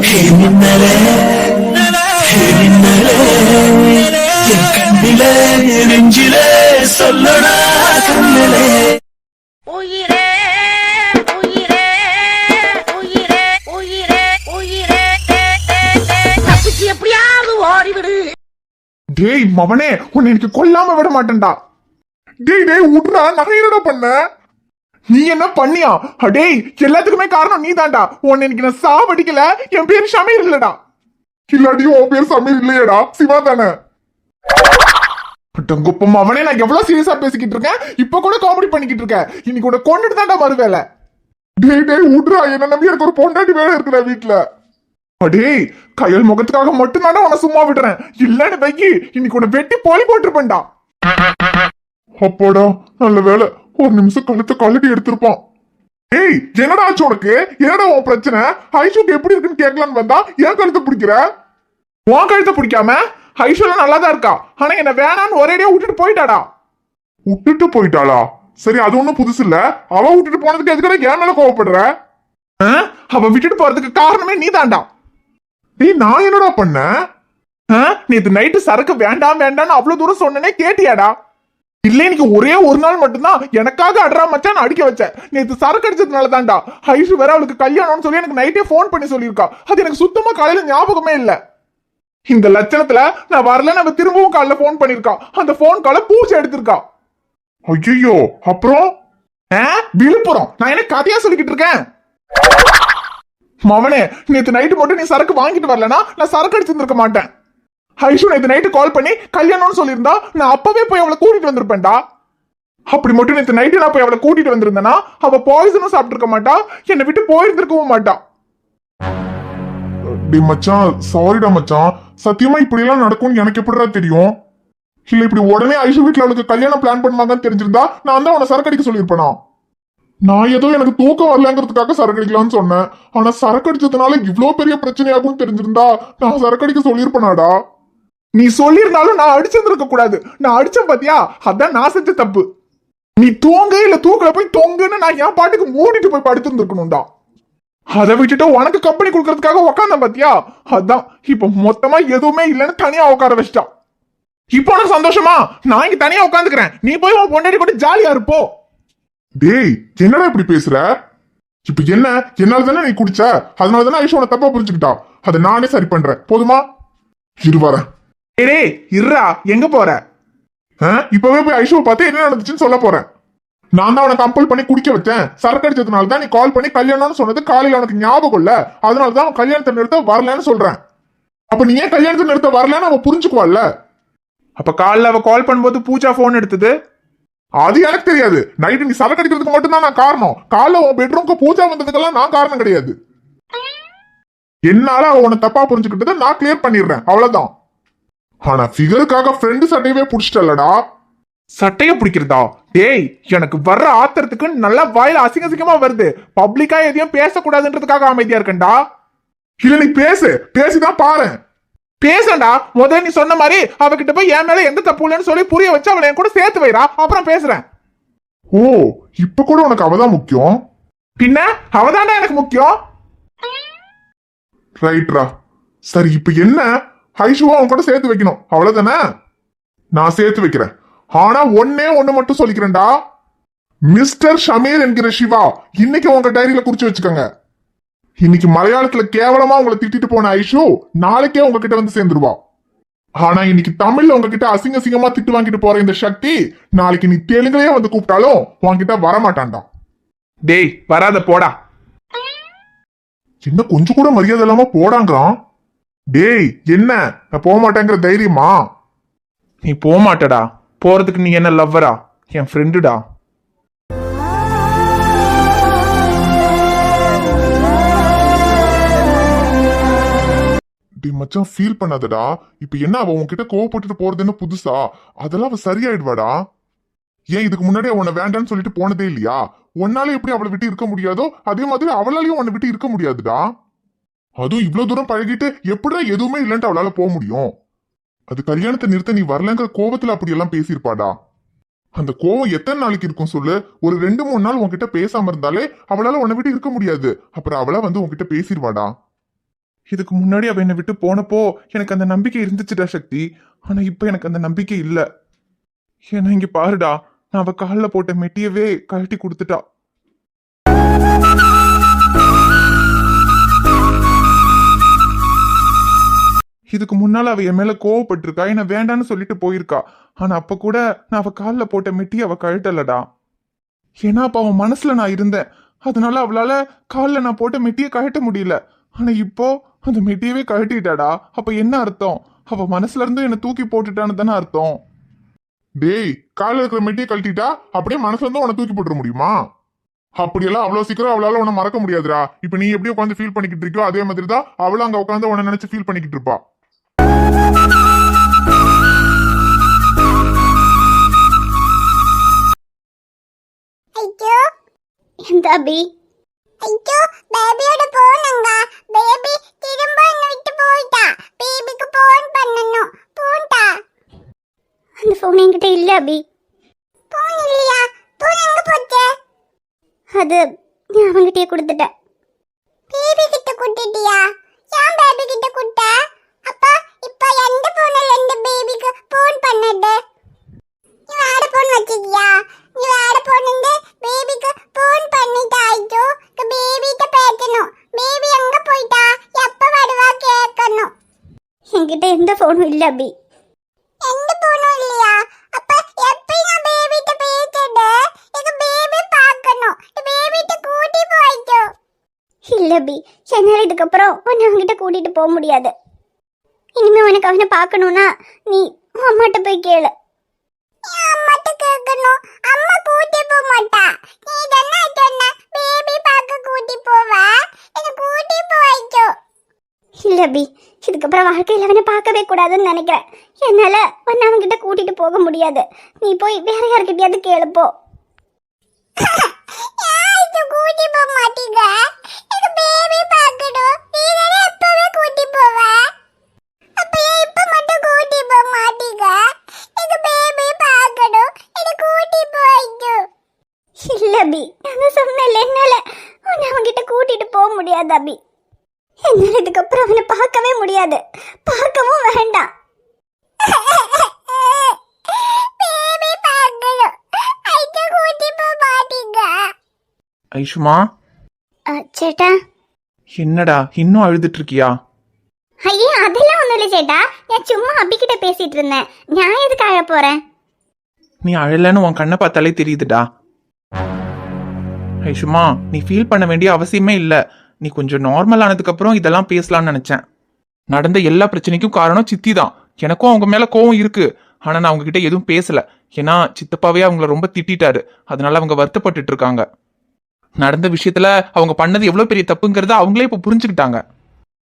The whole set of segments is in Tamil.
மின்னலே மின்னலே என் கண்ணிலே நெஞ்சிலே சொல்லடா கண்ணிலே. உயிரே உயிரே உயிரே உயிரே உயிரே தப்பிச்சு எப்படியாவது ஓடிவிடு. டேய் மவனே, உன்னை எனக்கு கொல்லாம விட மாட்டேன்டா. டேய் டேய் விட்றா, நான் என்னடா பண்ண? நீ என்ன பண்ணியா? டேய் எல்லாத்துக்குமே காரணம் நீ தான்டா. உன்னை இன்னைக்கு நான் சாவடிக்கல, என் பேரு ஷமீர் இல்லடா. இல்லாட்டியும் உன் பேர் சமீர் இல்லையடா, சிவா தானே. குப்பம் அவனே, நான் எவ்வளவு சீரியஸா பேசிக்கிட்டு இருக்கேன், இப்ப கூட காமெடி பண்ணிக்கிட்டு இருக்கேன். இன்னைக்கு உன்னை கொண்டுட்டு தான்டா மறுவேலை. டேய் டேய் விட்றா, என்ன நம்பி எனக்கு ஒரு பொண்டாட்டி வேலை இருக்குடா வீட்டுல. டேய் கையல் முகத்துக்காக மட்டும் தானே உன்னை சும்மா விடுறேன், இல்லன்னு வைக்கி இன்னைக்கு உன்னை வெட்டி போய் போட்டிருப்பேன்டா. அப்போடா நல்ல வேலை, ஒரு நிமிஷம் கழுத்தை கழட்டி எடுத்திருப்பான். ஏய் என்னடா ஆச்சு உனக்கு? என்னடா உன் பிரச்சனை? ஐஷுக்கு எப்படி இருக்குன்னு கேட்கலான்னு வந்தா ஏன் கழுத்தை பிடிக்கிற? உன் கழுத்தை பிடிக்காம ஐஷுலாம் நல்லா தான் இருக்கா, ஆனா என்ன வேணான்னு ஒரேடியா விட்டுட்டு போயிட்டாடா. விட்டுட்டு போயிட்டாளா? சரி அது ஒண்ணும் புதுசு இல்ல. அவ விட்டுட்டு போனதுக்கு எதுக்கு ஏன் மேல கோவப்படுற? அவ விட்டுட்டு போறதுக்கு காரணமே நீ தான்டா. நீ நான் என்னடா பண்ண? நேத்து நைட்டு சரக்கு வேண்டாம் வேண்டாம்னு அவ்வளவு தூரம் சொன்னனே, கேட்டியாடா? இல்ல இன்னைக்கு ஒரே ஒரு நாள் மட்டும்தான் எனக்காக அட்ரா மச்சான் அடிக்க வச்சேன். நேத்து சரக்கு அடிச்சதுனால தான்டா. ஐஷு வேற அவளுக்கு கல்யாணம்னு சொல்லி எனக்கு நைட்டே போன் பண்ணி சொல்லியிருக்கா. அது எனக்கு சுத்தமா காலையில ஞாபகமே இல்ல. இந்த லட்சணத்துல நான் வரல, நம்ம திரும்பவும் காலைல போன் பண்ணிருக்கா. அந்த போன் கால பூச்சி எடுத்திருக்கா. ஐயோ அப்புறம் விழுப்புரம் நான் என்ன கதையா சொல்லிக்கிட்டு இருக்கேன்? மவனே நேத்து நைட்டு மட்டும் நீ சரக்கு வாங்கிட்டு வரலனா நான் சரக்கு அடிச்சிருந்திருக்க மாட்டேன். ஐஷு நேத்து நைட்டு கால் பண்ணி கல்யாணம்னு சொல்லியிருந்தா நான் அப்பவே போய் அவளை கூட்டிட்டு வந்திருப்பேன்டா. அப்படி மட்டும் நேத்து நைட்டு நான் போய் அவளை கூட்டிட்டு வந்திருந்தேன்னா அவ பாய்சனும் சாப்பிட்டு மாட்டா, என்னை விட்டு போயிருந்திருக்கவும் மாட்டா. டேய் மச்சான், சாரிடா மச்சான், சத்தியமா இப்படி எல்லாம் நடக்கும்னு எனக்கு எப்படிடா தெரியும்? இல்ல இப்படி உடனே ஐஷு வீட்டுல அவளுக்கு கல்யாணம் பிளான் பண்ணுவாங்கன்னு தெரிஞ்சிருந்தா நான் தான் அவனை சரக்கு அடிக்க சொல்லியிருப்பேனா? நான் ஏதோ எனக்கு தூக்கம் வரலங்கிறதுக்காக சரக்கு அடிக்கலாம்னு சொன்னேன். ஆனா சரக்கு அடிச்சதுனால இவ்வளவு பெரிய பிரச்சனையாகும் தெரிஞ்சிருந்தா நான் சரக்கு அடிக்க சொல்லியிருப்பேனாடா. நீ சொல்லியிருந்தாலும் நான் அடிச்சிருந்திருக்க கூடாது. நான் அடிச்சேன் பாத்தியா, அதான் நான் செஞ்ச தப்பு. நீ தூங்க இல்ல தூக்கல போய் தொங்குன்னு நான் என் பாட்டுக்கு மூடிட்டு போய் படுத்திருந்துருக்கணும்டா. அதை விட்டுட்டு உனக்கு கம்பெனி கொடுக்கறதுக்காக உட்காந்தேன் பாத்தியா, அதான் இப்ப மொத்தமா எதுவுமே இல்லைன்னு தனியா உட்கார வச்சிட்டா. இப்போ உனக்கு சந்தோஷமா? நான் இங்க தனியா உட்காந்துக்கிறேன், நீ போய் உன் பொண்டாட்டி கூட ஜாலியா இருப்போ. டேய் என்னடா இப்படி பேசுற? இப்ப என்ன, என்னால தானே நீ குடிச்ச, அதனால தானே ஐஷு உன தப்பா புரிஞ்சுக்கிட்டா. அதை நானே சரி பண்றேன், போதுமா? இரு வரேன். டேய் இருடா, எங்க போற? இப்பவே போய் ஐஷுவை பார்த்து என்ன நடந்துச்சுன்னு சொல்ல போறேன். நான் தான் அவனை கம்பல் பண்ணி குடிக்க வச்சேன். சரக்கு அடிச்சதுனால தான் நீ கால் பண்ணி கல்யாணம்னு சொன்னது காலையில உனக்கு ஞாபகம் இல்ல, அதனாலதான் அவன் கல்யாணத்தை நிறுத்த வரலன்னு சொல்றேன். அப்ப நீ ஏன் கல்யாணத்தை நிறுத்த வரலன்னு அவன் புரிஞ்சுக்குவாள்ல. அப்ப காலைல அவ கால் பண்ணும்போது பூஜா போன் எடுத்தது அது எனக்கு தெரியாது. நைட்டு நீ சரக்கு அடிக்கிறதுக்கு மட்டும் தான் நான் காரணம். காலைல உன் பெட்ரூம்க்கு பூஜா வந்ததுக்கெல்லாம் நான் காரணம் கிடையாது. என்னால அவ உன தப்பா புரிஞ்சுக்கிட்டதை நான் கிளியர் பண்ணிடுறேன், அவ்வளவுதான். ஆனா ஃபிகருக்காக ஃப்ரெண்டு சட்டையவே புடிச்சிட்டல்லடா. சட்டைய பிடிக்கிறதா? டேய் எனக்கு வர்ற ஆத்திரத்துக்கு நல்லா வாயில அசிங்க அசிங்கமா வருது. பப்ளிக்கா எதையும் பேசக்கூடாதுன்றதுக்காக அமைதியா இருக்கேன்டா. இல்ல நீ பேசிதான் பாரு. பேசண்டா, முதல்ல நீ சொன்ன மாதிரி அவகிட்ட போய் என் மேல எந்த தப்பு இல்லைன்னு சொல்லி புரிய வச்சு அவளை என் கூட சேர்த்து வைரா, அப்புறம் பேசுறேன். ஓ இப்ப கூட உனக்கு அவதான் முக்கியம்? பின்ன அவதான்டா எனக்கு முக்கியம். ரைட்ரா, சரி இப்ப என்ன? ஐஷுவா அவன் கூட சேர்த்து வைக்கணும், அவ்வளவுதானே? நான் சேர்த்து வைக்கிறேன். ஆனா ஒன்னே ஒண்ணு மட்டும் சொல்லிக்கிறேன்டா, மிஸ்டர் ஷமீர் என்கிற சிவா இன்னைக்கு உங்க டைரியில குறிச்சு வச்சுக்கோங்க. இன்னைக்கு மலையாளத்துல கேவலமா உங்களை திட்டிட்டு போன ஐஷு நாளைக்கே உங்ககிட்ட வந்து சேர்ந்துருவா. ஆனா இன்னைக்கு தமிழ்ல உங்ககிட்ட அசிங்க அசிங்கமா திட்டு வாங்கிட்டு போற இந்த சக்தி நாளைக்கு நீ தெலுங்குலயே வந்து கூப்பிட்டாலும் உன்கிட்ட வரமாட்டான்டா. டேய் வராத போடா. என்ன கொஞ்சம் கூட மரியாதை இல்லாம போடாங்கிறான். டேய் என்ன நான் போக மாட்டேங்கிற தைரியமா? நீ போக மாட்டடா. போறதுக்கு நீ என்ன லவ்வரா? என் ஃப்ரெண்டுடா. மச்சான் ஃபீல் பண்ணாதடா. இப்ப என்ன அவ உன்கிட்ட கோவப்பட்டுட்டு போறதுன்னு புதுசா? அதெல்லாம் அவ சரியாயிடுவாடா. ஏன் இதுக்கு முன்னாடி அவனை வேண்டான்னு சொல்லிட்டு போனதே இல்லையா? உன்னால எப்படி அவளை விட்டு இருக்க முடியாதோ அதே மாதிரி அவளாலையும் உன்னை விட்டு இருக்க முடியாதுடா. அதுவும் இவ்வளவு தூரம் பழகிட்டு எப்படிடா எதுவுமே இல்லைன்ட்டு அவளால போக முடியும்? அது கல்யாணத்தை நிறுத்த நீ வரலங்கிற கோவத்துல அப்படி எல்லாம் பேசியிருப்பாடா. அந்த கோவம் எத்தனை நாளைக்கு இருக்கும் சொல்லு? ஒரு 2-3 நாள் உன்கிட்ட பேசாம இருந்தாலே அவளால உன்னை விட்டு இருக்க முடியாது. அப்புறம் அவளா வந்து உன்கிட்ட பேசிடுவாடா. இதுக்கு முன்னாடி அவ என்னை விட்டு போனப்போ எனக்கு அந்த நம்பிக்கை இருந்துச்சுடா சக்தி. ஆனா இப்ப எனக்கு அந்த நம்பிக்கை இல்ல. ஏன்னா இங்க பாருடா, நான் அவ காலில் போட்ட மெட்டியவே கழட்டி கொடுத்துட்டா. இதுக்கு முன்னால அவ என் மேல கோவப்பட்டிருக்கா, என்ன வேண்டான்னு சொல்லிட்டு போயிருக்கா. ஆனா அப்ப கூட நான் அவ காலில் போட்ட மெட்டி அவ கழட்டலடா. ஏன்னா அப்ப அவன் மனசுல நான் இருந்தேன். அதனால அவளால காலில் நான் போட்ட மெட்டியை கழட்ட முடியல. ஆனா இப்போ அந்த மெட்டியவே கழட்டிட்டாடா. அப்ப என்ன அர்த்தம்? அவ மனசுல இருந்து என்ன தூக்கி போட்டுட்டான்னு தானே அர்த்தம். டேய், காலில் இருக்கிற மெட்டியை கழட்டிட்டா அப்படியே மனசுல இருந்து உன்னை தூக்கி போட்டுற முடியுமா? அப்படியெல்லாம் அவ்வளவு சீக்கிரம் அவளால உன்னை மறக்க முடியாதுடா. இப்ப நீ எப்படி உட்காந்து ஃபீல் பண்ணிக்கிட்டு இருக்கியோ அதே மாதிரி தான் அவளும் அங்க உட்காந்து உன்னை நினைச்சு ஃபீல் பண்ணிக்கிட்டு இருப்பா. ஐயோ இந்த அபி, ஐயோ பேபியோட போனங்க. பேபி திரும்ப என்ன விட்டு போயிட்டா. பேபிக்கு போன் பண்ணனும். போன்டா. அந்த போன் என்கிட்ட இல்ல அபி. போன் இல்லையா? போன் எங்க போச்சு? அது நான் அவங்கிட்டே கொடுத்துட்டேன். பேபி கிட்ட கொடுத்துட்டியா? ஏன் பேபி கிட்ட கொடுத்த? அப்பா இப்ப எந்த போன்ல எந்த பேபிக்கு போன் பண்ணது? நீ வேற போன் வச்சிக்கியா? நீ வேற போன் வந்து பேபிக்கு போன் பண்ணிட்டாய்ச்சோ. பேபி கிட்ட பேசணும். பேபி எங்க போயிட்டா? எப்ப வருவா கேட்கணும். என்கிட்ட எந்த போனும் இல்ல அபி. எந்த போனும் இல்லையா? அப்ப எப்ப நான் பேபி கிட்ட பேசுறது? எனக்கு பேபி பார்க்கணும். பேபி கிட்ட கூட்டி போய்ச்சோ. இல்ல அபி, என்னால இதுக்கப்புறம் உன்னை அவங்கிட்ட கூட்டிட்டு போக முடியாது. இனிமே உனக்கு அவனை பார்க்கணும்னா நீ அம்மாட்ட போய் கேளு. அம்மாட்ட கேட்கணும். அம்மா கூட்டி போக மாட்டா. நீ தானே சொன்ன பேபி பார்க்க கூட்டி போவ. என்ன கூட்டி போய்ச்சோ. இல்ல அபி, இதுக்கப்புறம் வாழ்க்கையில் அவனை பார்க்கவே கூடாதுன்னு நினைக்கிறேன். என்னால உன்னை அவன்கிட்ட கூட்டிட்டு போக முடியாது. நீ போய் வேற யார்கிட்டயாவது கேளுப்போ. கூட்டி போக மாட்டீங்க. எனக்கு பேபி பார்க்கணும். நீ தானே எப்பவே கூட்டி போவ. அப்ப ஏன் இப்ப மட்டும் கூட்டி போக மாட்டீங்க? எனக்கு பேபி பார்க்கணும். எனக்கு கூட்டி போய்ச்சோ. இல்ல அபி, நான் சொன்னேன்ல என்னால உன்னை அவன்கிட்ட கூட்டிட்டு போக முடியாது அபி. என்னால இதுக்கப்புறம் அவனை பார்க்கவே முடியாது. பார்க்கவும் வேண்டாம். பேபி பார்க்கணும். ஐயா கூட்டி போக மாட்டீங்க. ஐஷுமா, சேட்டா. என்னடா இன்னும் அழுதுட்டு இருக்கியா? ஐயா அதெல்லாம் ஒண்ணும் இல்லை சேட்டா. நான் சும்மா அபிக்கிட்ட பேசிட்டு இருந்தேன். நான் எதுக்கு அழ போறேன்? நீ அழலன்னு உன் கண்ணை பார்த்தாலே தெரியுதுடா. ஐஷுமா, நீ ஃபீல் பண்ண வேண்டிய அவசியமே இல்ல. நீ கொஞ்சம் நார்மல் ஆனதுக்கு அப்புறம் இதெல்லாம் பேசலாம்னு நினைச்சேன். நடந்த எல்லா பிரச்சனைக்கும் காரணம் சித்தி தான். எனக்கும் அவங்க மேல கோவம் இருக்கு. ஆனா நான் அவங்க கிட்ட எதுவும் பேசல. ஏன்னா சித்தப்பாவே அவங்கள ரொம்ப திட்டாரு. அதனால அவங்க வருத்தப்பட்டுட்டு இருக்காங்க. நடந்த விஷயத்துல அவங்க பண்ணது எவ்வளவு பெரிய தப்புங்கிறத அவங்களே இப்ப புரிஞ்சுக்கிட்டாங்க.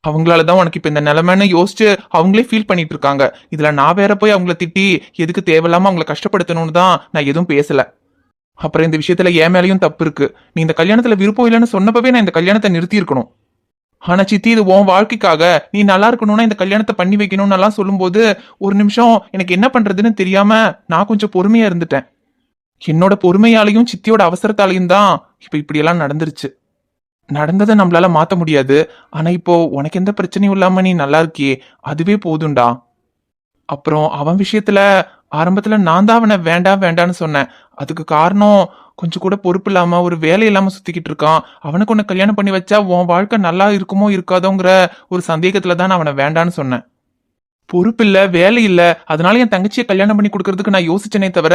அவங்களாலதான் உனக்கு இப்ப இந்த நிலைமைன்னு யோசிச்சு அவங்களே ஃபீல் பண்ணிட்டு இருக்காங்க. இதுல நான் வேற போய் அவங்கள திட்டி எதுக்கு தேவையில்லாம அவங்கள கஷ்டப்படுத்தணும்னு தான் நான் எதுவும் பேசல. அப்புறம் இந்த விஷயத்துல என் மேலேயும் தப்பு இருக்கு. நீ இந்த கல்யாணத்துல விருப்பம் இல்லைன்னு சொன்னப்பவே நான் இந்த கல்யாணத்தை நிறுத்தி இருக்கணும். ஆனா சித்தி, இது உன் வாழ்க்கைக்காக நீ நல்லா இருக்கணும்னா இந்த கல்யாணத்தை பண்ணி வைக்கணும்னு எல்லாம் சொல்லும்போது ஒரு நிமிஷம் எனக்கு என்ன பண்றதுன்னு தெரியாம நான் கொஞ்சம் பொறுமையா இருந்துட்டேன். என்னோட பொறுமையாலையும் சித்தியோட அவசரத்தாலையும் தான் இப்ப இப்படியெல்லாம் நடந்துருச்சு. நடந்ததை நம்மளால மாத்த முடியாது. ஆனா இப்போ உனக்கு எந்த பிரச்சனையும் இல்லாம நீ நல்லா இருக்கியே, அதுவே போதும்டா. அப்புறம் அவன் விஷயத்துல ஆரம்பத்துல நான் தான் அவனை வேண்டாம் வேண்டான்னு சொன்னேன். அதுக்கு காரணம் கொஞ்சம் கூட பொறுப்பு இல்லாம ஒரு வேலை இல்லாம சுத்திக்கிட்டு இருக்கான். அவனுக்கு ஒன்னு கல்யாணம் பண்ணி வச்சா உன் வாழ்க்கை நல்லா இருக்குமோ இருக்காதோங்கிற ஒரு சந்தேகத்துல தான் நான் அவனை வேண்டான்னு சொன்னேன். பொறுப்பு இல்ல, வேலை இல்ல, அதனால என் தங்கச்சியை கல்யாணம் பண்ணி கொடுக்கறதுக்கு நான் யோசிச்சேனே தவிர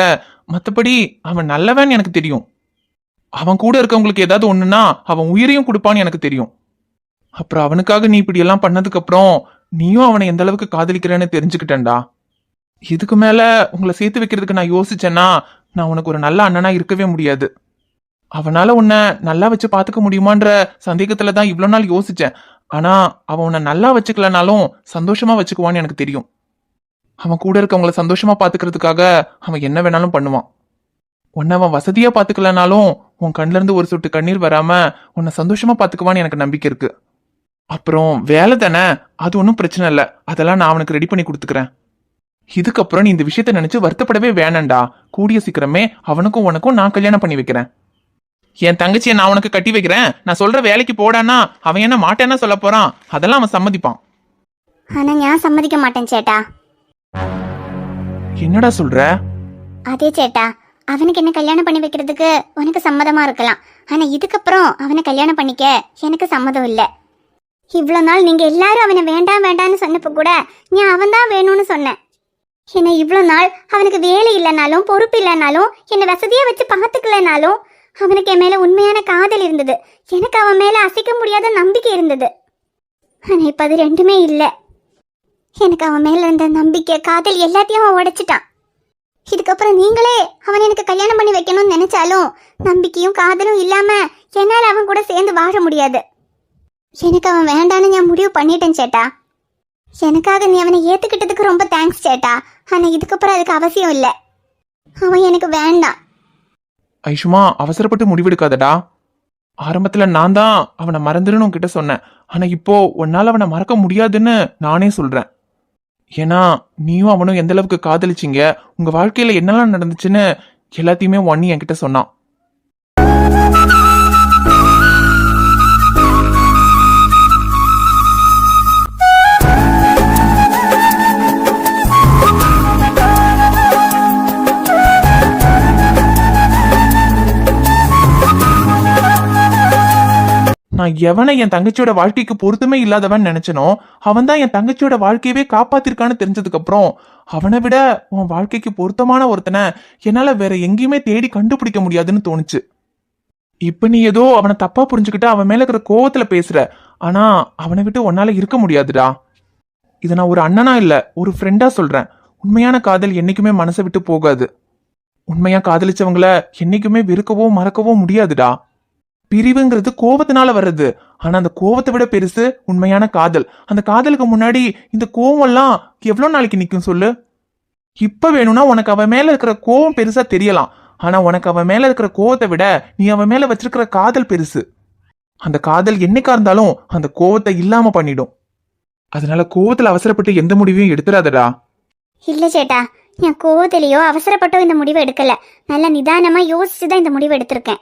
மத்தபடி அவன் நல்லவன் எனக்கு தெரியும். அவன் கூட இருக்கவங்களுக்கு ஏதாவது ஒண்ணுன்னா அவன் உயிரையும் கொடுப்பான்னு எனக்கு தெரியும். அப்புறம் அவனுக்காக நீ இப்படி எல்லாம் பண்ணதுக்கு அப்புறம் நீயும் அவனை எந்த அளவுக்கு காதலிக்கிறேன்னு தெரிஞ்சுக்கிட்டேன்டா. இதுக்கு மேல உங்களை சேர்த்து வைக்கிறதுக்கு நான் யோசிச்சேன்னா நான் உனக்கு ஒரு நல்ல அண்ணனா இருக்கவே முடியாது. அவனால உன்னை நல்லா வச்சு பாத்துக்க முடியுமான்ற சந்தேகத்துலதான் இவ்வளவு நாள் யோசிச்சேன். ஆனா அவன் உன்னை நல்லா வச்சுக்கலனாலும் சந்தோஷமா வச்சுக்குவான்னு எனக்கு தெரியும். அவன் கூட இருக்கவங்களை சந்தோஷமா பாத்துக்கிறதுக்காக அவன் என்ன வேணாலும் பண்ணுவான். உன்னை அவன் வசதியா பாத்துக்கலனாலும் உன் கண்ல இருந்து ஒரு சொட்டு கண்ணீர் வராம உன்னை சந்தோஷமா பாத்துக்குவான்னு எனக்கு நம்பிக்கை இருக்கு. அப்புறம் வேலை தானே, அது ஒன்றும் பிரச்சனை இல்லை. அதெல்லாம் நான் அவனுக்கு ரெடி பண்ணி கொடுத்துக்கிறேன். இதுக்கப்புறம் நீ இந்த விஷயத்த நினைச்சு வருத்தப்படவே வேணாண்டா. கூடிய சீக்கிரமே அவனுக்கும் உனக்கும் நான் கல்யாணம் பண்ணி வைக்கிறேன். என் தங்கச்சியை நான் உனக்கு கட்டி வைக்கிறேன், நான் சொல்ற வேலைக்கு போடானா அவன் என்ன மாட்டேன்னா சொல்ல போறான், அதெல்லாம் அவன் சம்மதிப்பான். ஆனா நான் சம்மதிக்க மாட்டேன் சேட்டா. என்னடா சொல்ற? அதே சேட்டா, அவனுக்கு என்ன கல்யாணம் பண்ணி வைக்கிறதுக்கு உனக்கு சம்மதமா இருக்கலாம். ஆனா இதுக்கப்புறம் அவனை கல்யாணம் பண்ணிக்க எனக்கு சம்மதம் இல்லை. இவ்வளோ நாள் நீங்க எல்லாரும் அவனை வேண்டாம் வேண்டான்னு சொன்னப்ப கூட நான் அவன் தான் வேணும்னு சொன்னேன். என்ன இவ்வளோ நாள் அவனுக்கு வேலை இல்லைனாலும் பொறுப்பு இல்லைனாலும் என்னை வசதியா வச்சு பார்த்துக்கலனாலும் அவனுக்கு என் மேல உண்மையான காதல் இருந்தது. எனக்கு அவன் மேல அசைக்க முடியாத நம்பிக்கை இருந்தது. ஆனா இப்ப அது ரெண்டுமே இல்லை. எனக்கு அவன் மேல இருந்த நம்பிக்கை காதல் எல்லாத்தையும் அவன் உடைச்சிட்டான். இதுக்கப்புறம் நீங்களே அவன் எனக்கு கல்யாணம் பண்ணி வைக்கணும்னு நினைச்சாலும் நம்பிக்கையும் காதலும் இல்லாம என்னால் அவன் கூட சேர்ந்து வாழ முடியாது. எனக்கு அவன் வேண்டான்னு நான் முடிவு பண்ணிட்டேன் சேட்டா. எனக்காக நீ அவனை ஏத்துக்கிட்டதுக்கு ரொம்ப தேங்க்ஸ் சேட்டா. ஆனா இதுக்கப்புறம் அதுக்கு அவசியம் இல்லை. அவன் எனக்கு வேண்டாம். ஐஷுமா, அவசரப்பட்டு முடிவெடுக்காதடா. ஆரம்பத்துல நான் தான் அவனை மறந்துடுன்னு உன்கிட்ட சொன்னேன். ஆனா இப்போ உன்னால அவனை மறக்க முடியாதுன்னு நானே சொல்றேன். ஏன்னா நீயும் அவனும் எந்த அளவுக்கு காதலிச்சிங்க, உங்க வாழ்க்கையில என்னெல்லாம் நடந்துச்சுன்னு எல்லாத்தையுமே ஒன்னி என்கிட்ட சொன்னான். நான் எவனை என் தங்கச்சியோட வாழ்க்கைக்கு பொருத்தமே இல்லாதவன் நினைச்சனோ அவன் தான் என் தங்கச்சியோட வாழ்க்கையவே காப்பாத்திருக்கான்னு தெரிஞ்சதுக்கு அப்புறம் அவனை விட உன் வாழ்க்கைக்கு பொருத்தமான ஒருத்தனை என்னால வேற எங்கேயுமே தேடி கண்டுபிடிக்க முடியாதுன்னு தோணுச்சு. இப்ப நீ ஏதோ அவனை தப்பா புரிஞ்சுக்கிட்டு அவன் மேல இருக்கிற கோவத்துல பேசுற. ஆனா அவனை விட்டு உன்னால இருக்க முடியாதுடா. இதை நான் ஒரு அண்ணனா இல்ல, ஒரு ஃப்ரெண்டா சொல்றேன். உண்மையான காதல் என்னைக்குமே மனசை விட்டு போகாது. உண்மையா காதலிச்சவங்கள என்னைக்குமே வெறுக்கவோ மறக்கவோ முடியாதுடா. பிரிவுங்கிறது கோபத்தினால வர்றது. ஆனா அந்த கோபத்தை விட பெருசு உண்மையான காதல். அந்த காதலுக்கு முன்னாடி இந்த கோவம் எல்லாம் எவ்வளவு நாளைக்கு நிக்கும் சொல்லு? இப்ப வேணும்னா உனக்கு அவன் மேல இருக்கிற கோவம் பெருசா தெரியலாம். ஆனா உனக்கு அவன் மேல இருக்கிற கோவத்தை விட நீ அவன் மேல வச்சிருக்கிற காதல் பெருசு. அந்த காதல் என்னைக்கா இருந்தாலும் அந்த கோவத்தை இல்லாம பண்ணிடும். அதனால கோவத்துல அவசரப்பட்டு எந்த முடிவையும் எடுத்துடாதடா. இல்ல சேட்டா, என் கோவத்திலேயோ அவசரப்பட்டோ இந்த முடிவை எடுக்கல. நல்லா நிதானமா யோசிச்சுதான் இந்த முடிவை எடுத்திருக்கேன்.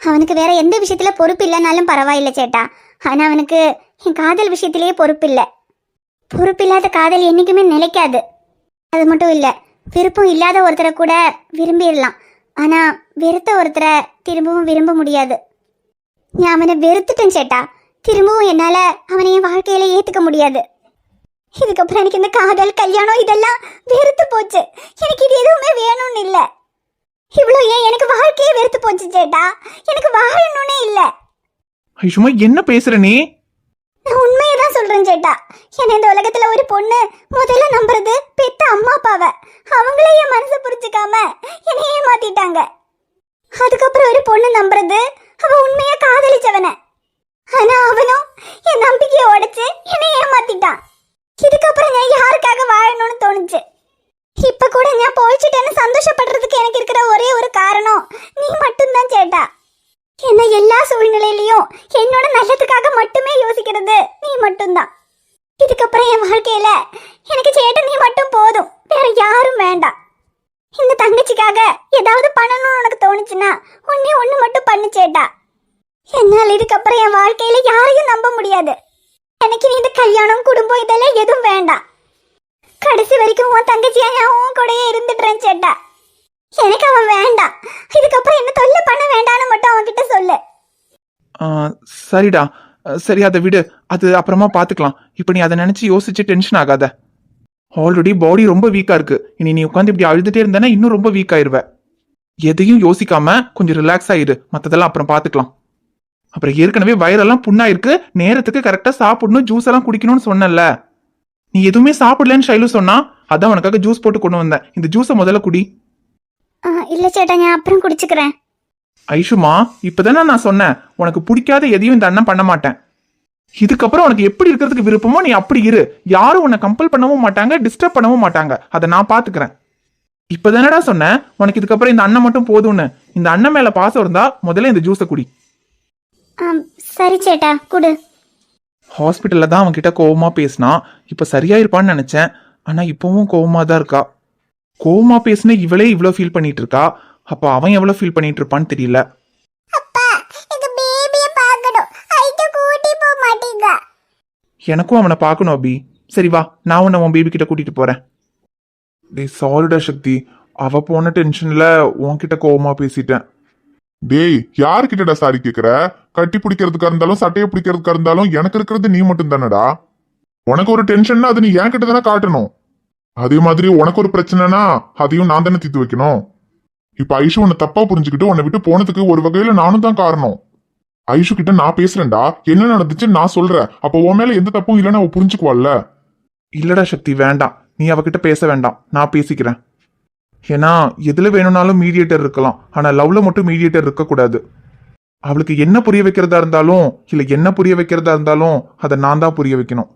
அவனுக்கு வேற எந்த விஷயத்துல பொறுப்பு இல்லைனாலும் பரவாயில்ல சேட்டா. ஆனா அவனுக்கு என் காதல் விஷயத்திலேயே பொறுப்பு இல்லை. பொறுப்பில்லாத காதல் என்னைக்குமே நிலைக்காது. அது மட்டும் இல்ல, விருப்பம் இல்லாத ஒருத்தரை கூட விரும்பிடலாம். ஆனா வெறுத்த ஒருத்தரை திரும்பவும் விரும்ப முடியாது. நான் அவனை வெறுத்துட்டேன் சேட்டா. திரும்பவும் என்னால அவனை என் வாழ்க்கையில ஏத்துக்க முடியாது. இதுக்கப்புறம் எனக்கு இந்த காதல் கல்யாணம் இதெல்லாம் வெறுத்து போச்சு. எனக்கு இது எதுவுமே வேணும்னு இல்லை. இவ்வளோ ஏன் எனக்கு வாழ்க்கையே வெறுத்து போச்சு சேட்டா. எனக்கு வாழணும்னே இல்லை. ஐஷுமா, என்ன பேசுற நீ? நான் உண்மையை தான் சொல்றேன் சேட்டா. என்ன இந்த உலகத்துல ஒரு பொண்ணு முதல்ல நம்புறது பெத்த அம்மா அப்பாவை. அவங்களே என் மனசை புரிஞ்சுக்காம என்னை ஏமாத்திட்டாங்க. அதுக்கப்புறம் ஒரு பொண்ணு நம்புறது அவ உண்மையா காதலிச்சவன. ஆனா அவனும் என் நம்பிக்கையை உடைச்சு என்னை ஏமாத்திட்டான். இதுக்கப்புறம் நான் யாருக்காக வாழணும்னு தோணுச்சு. இப்ப கூட நான் போயிச்சுட்டேன்னு சந்தோஷப்படுறதுக்கு எனக்கு இருக்கிற ஒரே ஒரு காரணம் நீ மட்டும்தான் சேட்டா. என்ன எல்லா சூழ்நிலையிலையும் என்னோட நல்லதுக்காக மட்டுமே யோசிக்கிறது நீ மட்டும்தான். இதுக்கப்புறம் என் வாழ்க்கையில எனக்கு சேட்டா நீ மட்டும் போதும், வேற யாரும் வேண்டாம். இந்த தங்கச்சிக்காக ஏதாவது பண்ணணும்னு உனக்கு தோணுச்சுன்னா ஒன்னே ஒண்ணு மட்டும் பண்ணு சேட்டா. என்னால் இதுக்கப்புறம் என் வாழ்க்கையில யாரையும் நம்ப முடியாது. எனக்கு நீ இந்த கல்யாணம் குடும்பம் இதெல்லாம் எதுவும் வேண்டாம். கடைசி வரைக்கும் உன் தங்கச்சியா நான் உன் கூடயே இருந்துடுறேன் சேட்டா. எனக்கு அவன் வேண்டாம். இதுக்கப்புறம் என்ன தொல்லை பண்ண வேண்டாம்னு மட்டும் அவன் கிட்ட சொல்லு. சரிடா, சரி அதை விடு, அது அப்புறமா பாத்துக்கலாம். இப்ப நீ அதை நினைச்சு யோசிச்சு டென்ஷன் ஆகாத. ஆல்ரெடி பாடி ரொம்ப வீக்கா இருக்கு. இனி நீ உட்காந்து இப்படி அழுதுட்டே இருந்தேன்னா இன்னும் ரொம்ப வீக் ஆயிருவ. எதையும் யோசிக்காம கொஞ்சம் ரிலாக்ஸ் ஆயிரு, மத்ததெல்லாம் அப்புறம் பாத்துக்கலாம். அப்புறம் ஏற்கனவே வயிறெல்லாம் புண்ணாயிருக்கு, நேரத்துக்கு கரெக்டா சாப்பிடணும், ஜூஸ் எல்லாம் குடிக்கணும்னு சொன்னல. நீ எதுவுமே சாப்பிடலன்னு ஷைலு சொன்னா, அதான் உனக்காக ஜூஸ் போட்டு கொண்டு வந்தேன். இந்த ஜூஸை முதல்ல குடி. இல்ல சேட்டா, நான் அப்புறம் குடிச்சுக்கிறேன். ஐஷுமா, இப்பதானே நான் சொன்னேன் உனக்கு பிடிக்காத எதையும் இந்த அண்ணன் பண்ண மாட்டேன். இதுக்கப்புறம் உனக்கு எப்படி இருக்கிறதுக்கு விருப்பமோ நீ அப்படி இரு. யாரும் உன்னை கம்பல் பண்ணவும் மாட்டாங்க, டிஸ்டர்ப் பண்ணவும் மாட்டாங்க. அதை நான் பாத்துக்கிறேன். இப்பதானடா சொன்னேன் உனக்கு இதுக்கப்புறம் இந்த அண்ணன் மட்டும் போதும்னு. இந்த அண்ணன் மேல பாசம் இருந்தா முதல்ல இந்த ஜூஸை குடி. சரி சேட்டா, குடு. ஹாஸ்பிட்டல்ல தான் அவன் கிட்ட கோவமா பேசினா. இப்ப சரியாயிருப்பான்னு நினைச்சேன். ஆனா இப்பவும் கோவமா தான் இருக்கா. கோவமா பேசின இவளே இவ்வளவு ஃபீல் பண்ணிட்டு இருக்கா. அப்ப அவன் எவ்வளவு ஃபீல் பண்ணிட்டு இருப்பான்னு தெரியல. எனக்கும் அவனை பார்க்கணும் அபி. சரி வா, நான் உன்னை உன் பேபி கிட்ட கூட்டிட்டு போறேன். டேய் சாரிடா சக்தி, அவ போன டென்ஷன்ல உன்கிட்ட கோவமா பேசிட்டேன். டேய் யாருக்கிட்டடா சாரி கேக்குற? கட்டி பிடிக்கிறதுக்கா இருந்தாலும் சட்டையை பிடிக்கிறதுக்கா இருந்தாலும் எனக்கு இருக்கிறது நீ மட்டும் தானடா. உனக்கு ஒரு டென்ஷன்னா அது நீ என் கிட்ட தானே காட்டணும். அதே மாதிரி உனக்கு ஒரு பிரச்சனைனா அதையும் நான் தானே தீர்த்து வைக்கணும். இப்ப ஐஷு உன்னை தப்பா புரிஞ்சுக்கிட்டு உன்னை விட்டு போனதுக்கு ஒரு வகையில நானும் தான் காரணம். ஐஷு கிட்ட நான் பேசுறேன்டா, என்ன நடந்துச்சுன்னு நான் சொல்றேன். அப்ப உன் மேல எந்த தப்பும் இல்லைன்னு அவ புரிஞ்சுக்குவாள்ல. இல்லடா சக்தி, வேண்டாம், நீ அவகிட்ட பேச வேண்டாம், நான் பேசிக்கிறேன். ஏன்னா எதுல வேணும்னாலும் மீடியேட்டர் இருக்கலாம், ஆனா லவ்ல மட்டும் மீடியேட்டர் இருக்கக்கூடாது. அவளுக்கு என்ன புரிய வைக்கிறதா இருந்தாலும் இல்ல என்ன புரிய வைக்கிறதா இருந்தாலும் அதை நான் தான் புரிய வைக்கணும்.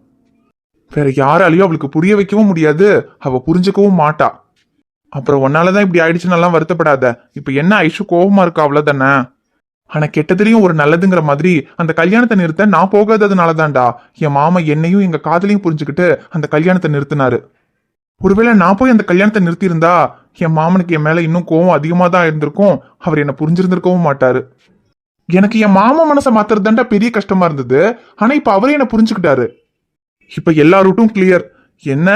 வேற யாராலையும் அவளுக்கு புரிய வைக்கவும் முடியாது, அவ புரிஞ்சுக்கவும் மாட்டா. அப்புறம் உன்னாலதான் இப்படி ஆயிடுச்சுன்னு எல்லாம் வருத்தப்படாத. இப்ப என்ன ஐஷு கோவமா இருக்கா அவ்வளவுதானே. ஆனா கெட்டதுலயும் ஒரு நல்லதுங்கிற மாதிரி அந்த கல்யாணத்தை நிறுத்த நான் போகாததுனாலதான்டா என் மாமா என்னையும் எங்க காதலையும் புரிஞ்சுக்கிட்டு அந்த கல்யாணத்தை நிறுத்தினாரு. ஒருவேளை நான் போய் அந்த கல்யாணத்தை நிறுத்தி இருந்தா என் மாமனுக்கு என் மேல இன்னும் கோவம் அதிகமா தான் இருந்திருக்கும், அவர் என்ன புரிஞ்சிருந்திருக்கவும் மாட்டாரு. எனக்கு என் மாமா மனசை மாத்துறதுதான்டா பெரிய கஷ்டமா இருந்தது. ஆனா இப்ப அவரே என்ன புரிஞ்சுக்கிட்டாரு. இப்ப எல்லா ரூட்டும் கிளியர். என்ன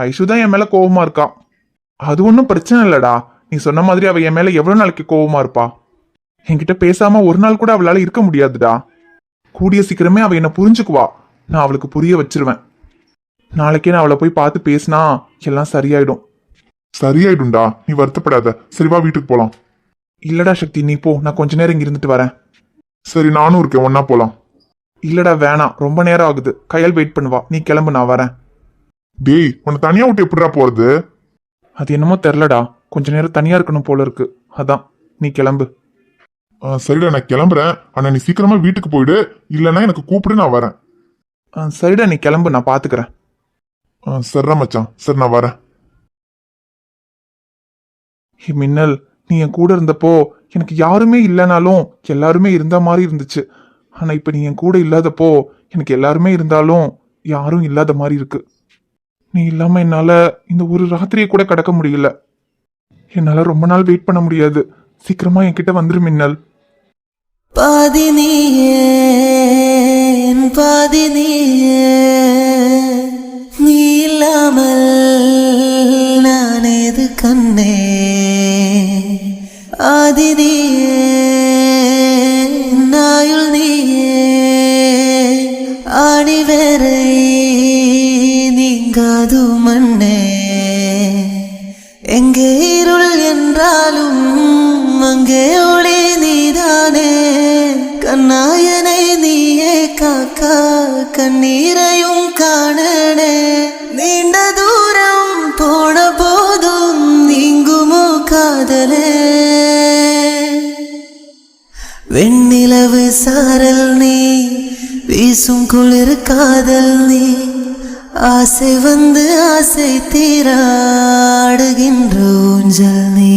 ஐஷுதான் என் மேல கோவமா இருக்கா, அது ஒன்றும் பிரச்சனை இல்லடா. நீ சொன்ன மாதிரி அவ என் மேல எவ்வளவு நாளைக்கு கோவமா இருப்பா. என்கிட்ட பேசாம ஒரு நாள் கூட அவளால இருக்க முடியாதுடா. கூடிய சீக்கிரமே அவ என்ன புரிஞ்சுக்குவா, நான் அவளுக்கு புரிய வச்சிருவேன். நாளைக்கே நான் அவளை போய் பார்த்து பேசினா எல்லாம் சரியாயிடும். சரியாயிடும்டா, நீ வருத்தப்படாத. சரிவா வீட்டுக்கு போலாம். இல்லடா சக்தி, நீ போ, நான் கொஞ்ச நேரம் இங்க இருந்துட்டு வரேன். சரி நானும் இருக்கேன், ஒன்னா போலாம். இல்லடா வேணாம், ரொம்ப நேரம் ஆகுது. கையால் வெயிட் பண்ணுவா, நீ கிளம்பு, நான் வரேன். டேய் உன்னை தனியா விட்டு எப்படிடா போறது? அது என்னமோ தெரிலடா, கொஞ்ச நேரம் தனியா இருக்கணும் போல இருக்கு, அதான். நீ கிளம்பு. சரிடா நான் கிளம்புறேன். ஆனா நீ சீக்கிரமா வீட்டுக்கு போயிடு, இல்லைன்னா எனக்கு கூப்பிடு, நான் வரேன். சரிடா நீ கிளம்பு, நான் பாத்துக்கிறேன். சரிடா மச்சான், சரி நான் வரேன். மின்னல், நீ என் கூட இருந்தப்போ எனக்கு யாருமே இல்லைனாலும் எல்லாருமே இருந்த மாதிரி இருந்துச்சு. ஆனா இப்ப நீ என் கூட இல்லாதப்போ எனக்கு எல்லாருமே இருந்தாலும் யாரும் இல்லாத மாதிரி இருக்கு. நீ இல்லாம என்னால இந்த ஒரு ராத்திரியை கூட கடக்க முடியல. என்னால ரொம்ப நாள் வெயிட் பண்ண முடியாது. சீக்கிரமா என்கிட்ட வந்துரு மின்னல். பாதி நீயே பாதி நீயே, நீ இல்லாமல் நான் எது கண்ணே. ஆதி நீயே நாயுள் நீயே, ஆணி வேறை நீங்காது மண்ணே. எங்கே இருள் என்றாலும் அங்கே ஒளி நீதானே. கண்ணாயனை நீயே காக்கா, கண்ணீரையும் காணனே. நீண்ட தூரம் போன போதும் நீங்குமோ காதலே. வெண்ணிலவு சாரல் நீ, வீசும் குளிர் காதல் நீ. ஆசை வந்து ஆசை தீராடுகின்ற ஊஞ்சல் நீ.